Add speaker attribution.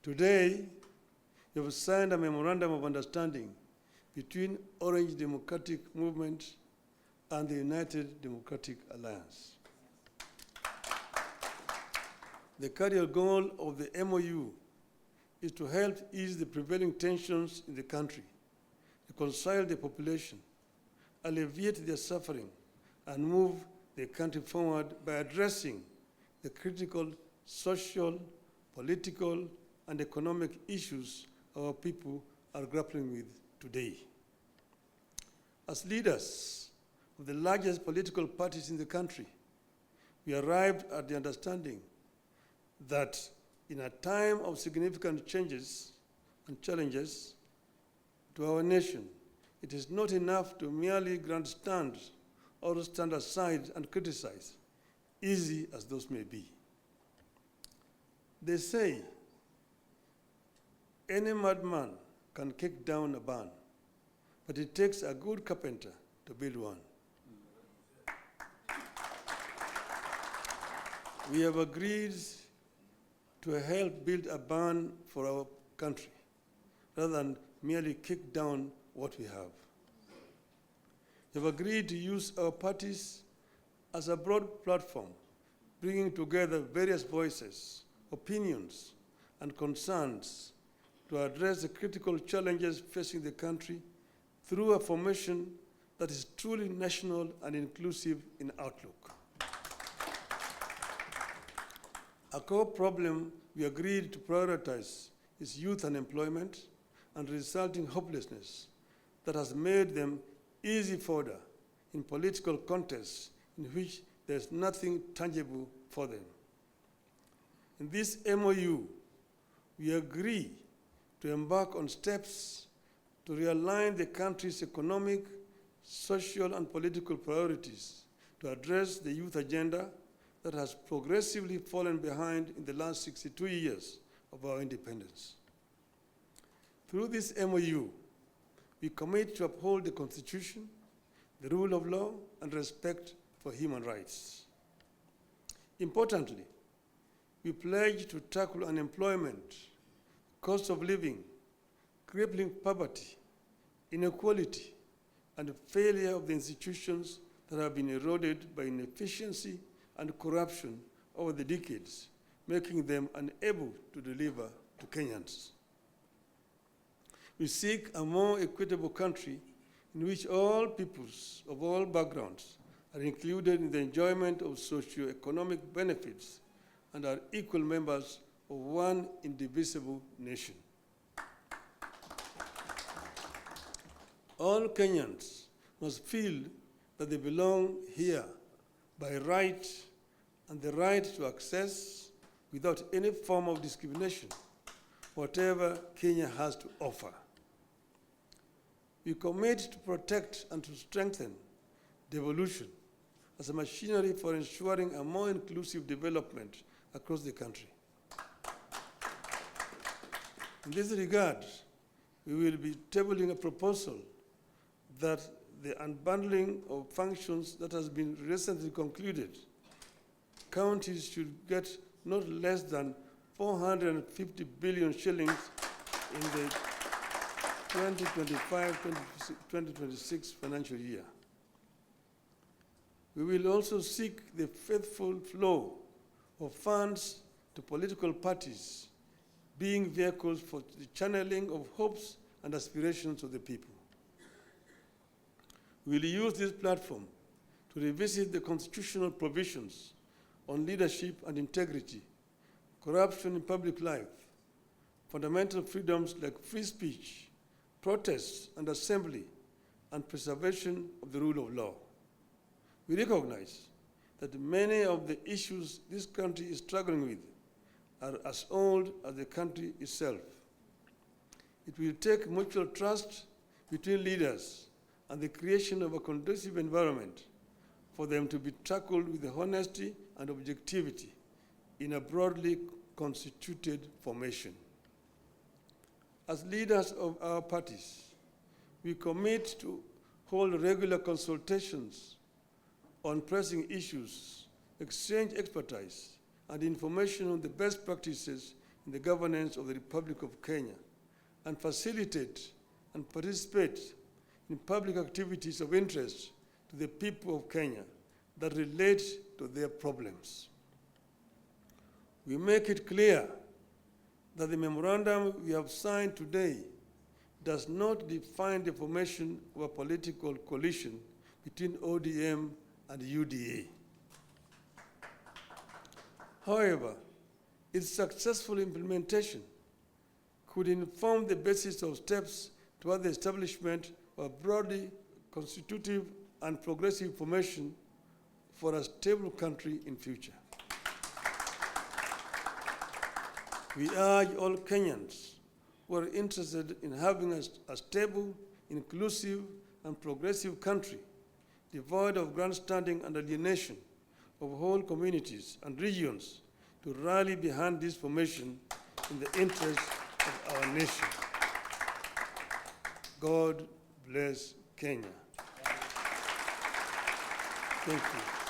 Speaker 1: Today, we have signed a memorandum of understanding between Orange Democratic Movement and the United Democratic Alliance. The cardinal goal of the MOU is to help ease the prevailing tensions in the country, reconcile the population, alleviate their suffering, and move the country forward by addressing the critical social, political, and economic issues our people are grappling with today. As leaders of the largest political parties in the country, we arrived at the understanding that in a time of significant changes and challenges to our nation, it is not enough to merely grandstand or stand aside and criticize, easy as those may be. They say any madman can kick down a barn, but it takes a good carpenter to build one. We have agreed to help build a barn for our country, rather than merely kick down what we have. We have agreed to use our parties as a broad platform, bringing together various voices, opinions, and concerns to address the critical challenges facing the country through a formation that is truly national and inclusive in outlook. A core problem we agreed to prioritize is youth unemployment and resulting hopelessness that has made them easy fodder in political contests in which there is nothing tangible for them. In this MOU, we agree to embark on steps to realign the country's economic, social, and political priorities to address the youth agenda that has progressively fallen behind in the last 62 years of our independence. Through this MOU, we commit to uphold the Constitution, the rule of law, and respect for human rights. Importantly, we pledge to tackle unemployment, cost of living, crippling poverty, inequality, and failure of the institutions that have been eroded by inefficiency and corruption over the decades, making them unable to deliver to Kenyans. We seek a more equitable country in which all peoples of all backgrounds are included in the enjoyment of socio-economic benefits and are equal members of one indivisible nation. All Kenyans must feel that they belong here by right and the right to access, without any form of discrimination, whatever Kenya has to offer. We commit to protect and to strengthen devolution as a machinery for ensuring a more inclusive development across the country. In this regard, we will be tabling a proposal that the unbundling of functions that has been recently concluded, counties should get not less than 450 billion shillings in the 2025-2026 financial year. We will also seek the faithful flow of funds to political parties, being vehicles for the channeling of hopes and aspirations of the people. We will use this platform to revisit the constitutional provisions on leadership and integrity, corruption in public life, fundamental freedoms like free speech, protest and assembly, and preservation of the rule of law. We recognize that many of the issues this country is struggling with are as old as the country itself. It will take mutual trust between leaders and the creation of a conducive environment for them to be tackled with honesty and objectivity in a broadly constituted formation. As leaders of our parties, we commit to hold regular consultations on pressing issues, exchange expertise, and information on the best practices in the governance of the Republic of Kenya and facilitate and participate in public activities of interest to the people of Kenya that relate to their problems. We make it clear that the memorandum we have signed today does not define the formation of a political coalition between ODM and UDA. However, its successful implementation could inform the basis of steps toward the establishment of a broadly constitutive and progressive formation for a stable country in future. We urge all Kenyans who are interested in having a stable, inclusive, and progressive country, devoid of grandstanding and alienation of whole communities and regions, to rally behind this formation in the interest of our nation. God bless Kenya. Thank you.